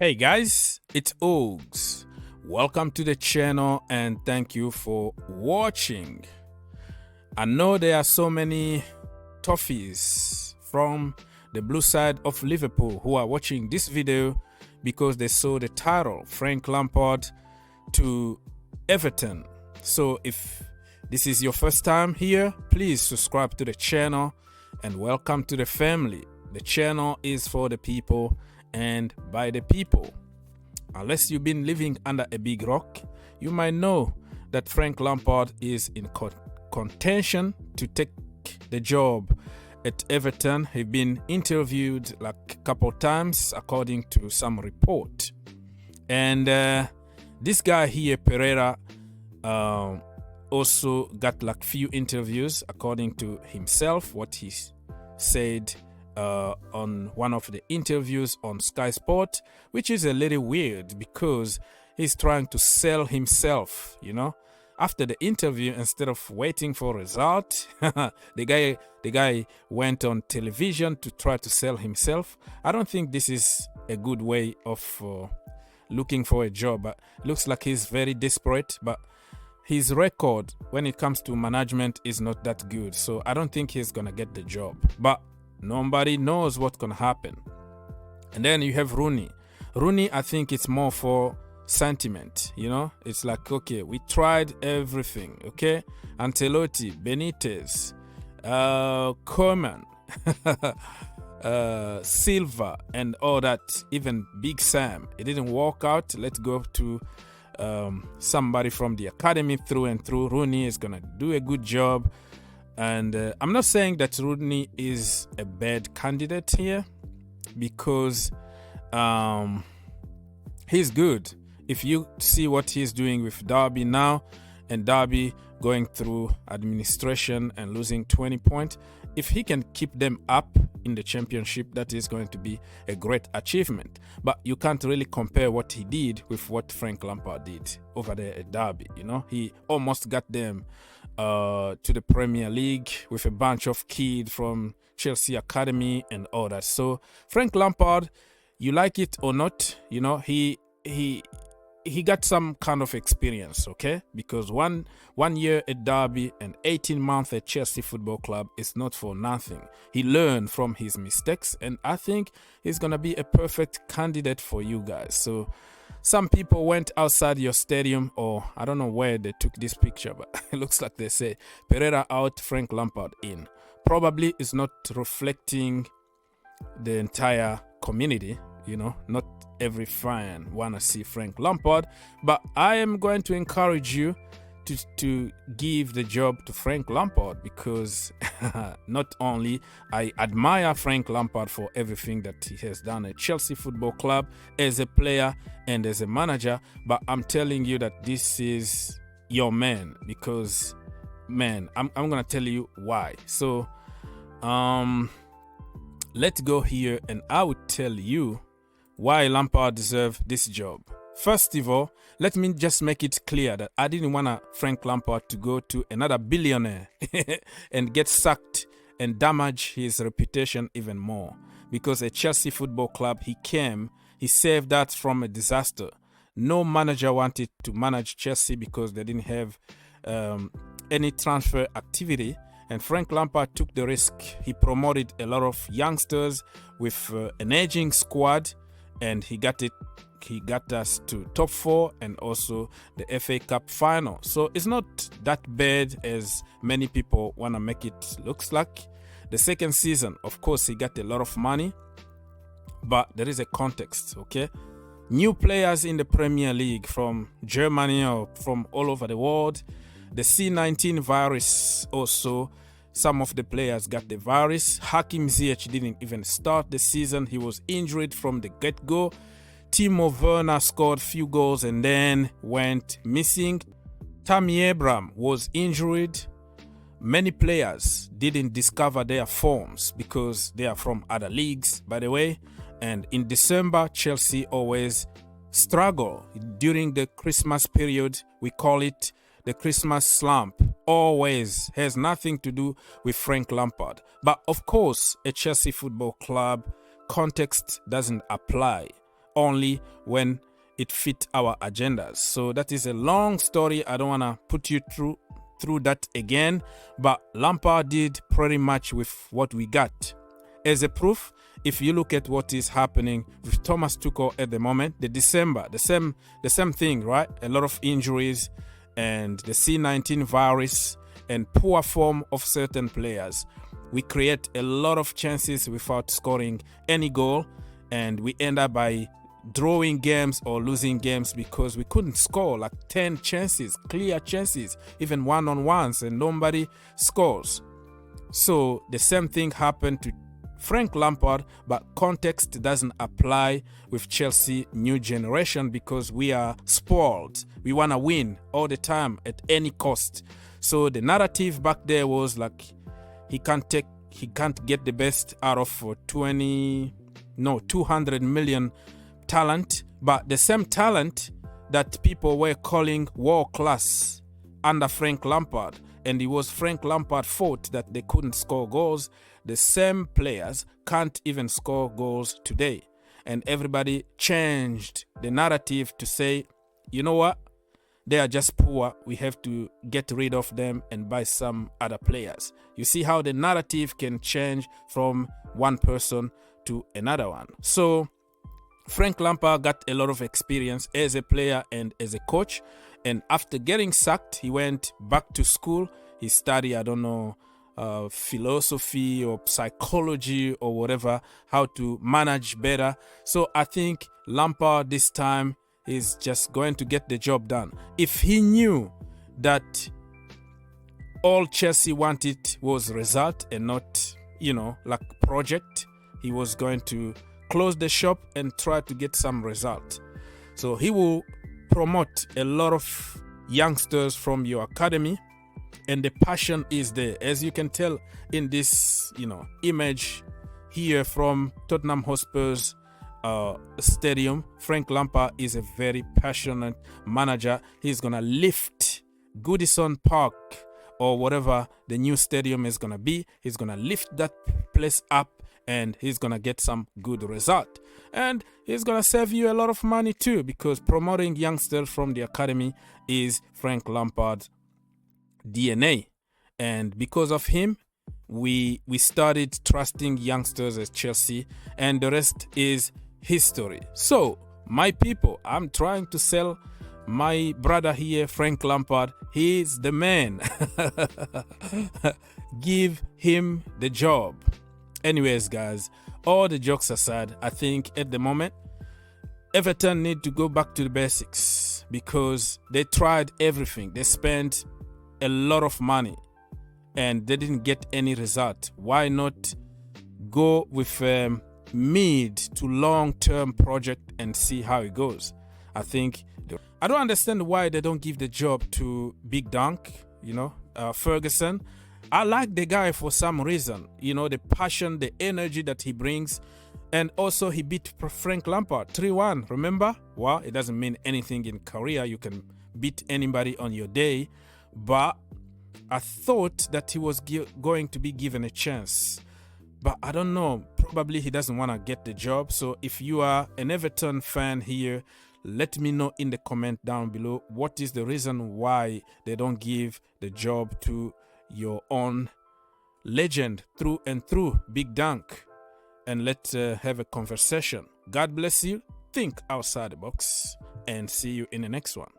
Hey guys, it's Ogs. Welcome to the channel and thank you for watching. I know there are so many toffees from the blue side of Liverpool who are watching this video because they saw the title, Frank Lampard to Everton. So if this is your first time here, please subscribe to the channel and welcome to the family. The channel is for the people and by the people. Unless you've been living under a big rock, you might know that Frank Lampard is in contention to take the job at Everton. He's been interviewed like a couple times according to some report. And this guy here, Pereira, also got like few interviews according to himself, what he said on one of the interviews on Sky Sport, which is a little weird because he's trying to sell himself, you know. After the interview, instead of waiting for a result, the guy went on television to try to sell himself. I don't think this is a good way of looking for a job. But looks like he's very desperate, but his record when it comes to management is not that good. So I don't think he's gonna get the job. But nobody knows what's gonna happen. And then you have Rooney. Rooney, I think it's more for sentiment, you know. It's like, okay, we tried everything, okay? Ancelotti, Benitez, Koeman, Silva, and all that. Even Big Sam. It didn't work out. Let's go to somebody from the academy through and through. Rooney is gonna do a good job. And I'm not saying that Rooney is a bad candidate here because he's good. If you see what he's doing with Derby now, and Derby going through administration and losing 20 points, if he can keep them up in the championship, that is going to be a great achievement. But you can't really compare what he did with what Frank Lampard did over there at Derby. You know, he almost got them to the Premier League with a bunch of kids from Chelsea Academy and all that. So Frank Lampard, you like it or not, you know, he got some kind of experience, okay? Because one year at Derby and 18 months at Chelsea Football Club is not for nothing. He learned from his mistakes, and I think he's gonna be a perfect candidate for you guys. So some people went outside your stadium, or I don't know where they took this picture, but it looks like they say Pereira out, Frank Lampard in. Probably is not reflecting the entire community, you know. Not every fan wanna see Frank Lampard, but I am going to encourage you to give the job to Frank Lampard because not only I admire Frank Lampard for everything that he has done at Chelsea Football Club as a player and as a manager, but I'm telling you that this is your man because, man, I'm gonna tell you why. So let's go here and I will tell you why Lampard deserves this job. First of all, let me just make it clear that I didn't want Frank Lampard to go to another billionaire and get sacked and damage his reputation even more. Because at Chelsea Football Club, he saved that from a disaster. No manager wanted to manage Chelsea because they didn't have any transfer activity. And Frank Lampard took the risk. He promoted a lot of youngsters with an aging squad, and he got us to top 4 and also the FA Cup final. So it's not that bad as many people want to make it looks like. The second season, of course, he got a lot of money, but there is a context, okay? New players in the Premier League from Germany or from all over the world. The C19 virus also, some of the players got the virus. Hakim Ziyech didn't even start the season. He was injured from the get-go. Timo Werner scored few goals and then went missing. Tammy Abraham was injured. Many players didn't discover their forms because they are from other leagues, by the way. And in December, Chelsea always struggle. During the Christmas period, we call it the Christmas slump. Always has nothing to do with Frank Lampard. But of course, at Chelsea Football Club, context doesn't apply. only when it fit our agendas. So that is a long story. I don't want to put you through that again, but Lampard did pretty much with what we got. As a proof, if you look at what is happening with Thomas Tuchel at the moment, the same thing, right? A lot of injuries and the C-19 virus and poor form of certain players. We create a lot of chances without scoring any goal, and we end up by drawing games or losing games because we couldn't score, like 10 chances, clear chances, even one-on-ones, and nobody scores. So the same thing happened to Frank Lampard, but context doesn't apply with Chelsea new generation because we are spoiled. We want to win all the time at any cost. So the narrative back there was like he can't get the best out of 200 million talent, but the same talent that people were calling world class under Frank Lampard, and it was Frank Lampard's fault that they couldn't score goals. The same players can't even score goals today, and everybody changed the narrative to say, you know what, they are just poor, we have to get rid of them and buy some other players. You see how the narrative can change from one person to another one. So Frank Lampard got a lot of experience as a player and as a coach, and after getting sacked, he went back to school. He studied, I don't know, philosophy or psychology or whatever, how to manage better. So I think Lampard this time is just going to get the job done. If he knew that all Chelsea wanted was result and not, like project, he was going to close the shop and try to get some result. So he will promote a lot of youngsters from your academy, and the passion is there, as you can tell in this image here from Tottenham Hotspur's stadium. Frank Lampard is a very passionate manager. He's gonna lift Goodison Park or whatever the new stadium is gonna be. He's gonna lift that place up, and he's gonna get some good result, and he's gonna save you a lot of money too, because promoting youngsters from the academy is Frank Lampard's DNA. And because of him, we started trusting youngsters at Chelsea, and the rest is history. So my people, I'm trying to sell my brother here, Frank Lampard. He's the man. Give him the job. Anyways, guys, all the jokes aside, I think at the moment Everton need to go back to the basics, because they tried everything. They spent a lot of money and they didn't get any result. Why not go with a mid to long-term project and see how it goes? I think I don't understand why they don't give the job to Big Dunk, Ferguson. I like the guy for some reason, the passion, the energy that he brings. And also he beat Frank Lampard 3-1, remember? Well, it doesn't mean anything in career. You can beat anybody on your day. But I thought that he was going to be given a chance. But I don't know. Probably he doesn't want to get the job. So if you are an Everton fan here, let me know in the comment down below. What is the reason why they don't give the job to your own legend through and through, Big Dunk? And let's have a conversation. God bless you. Think outside the box, and see you in the next one.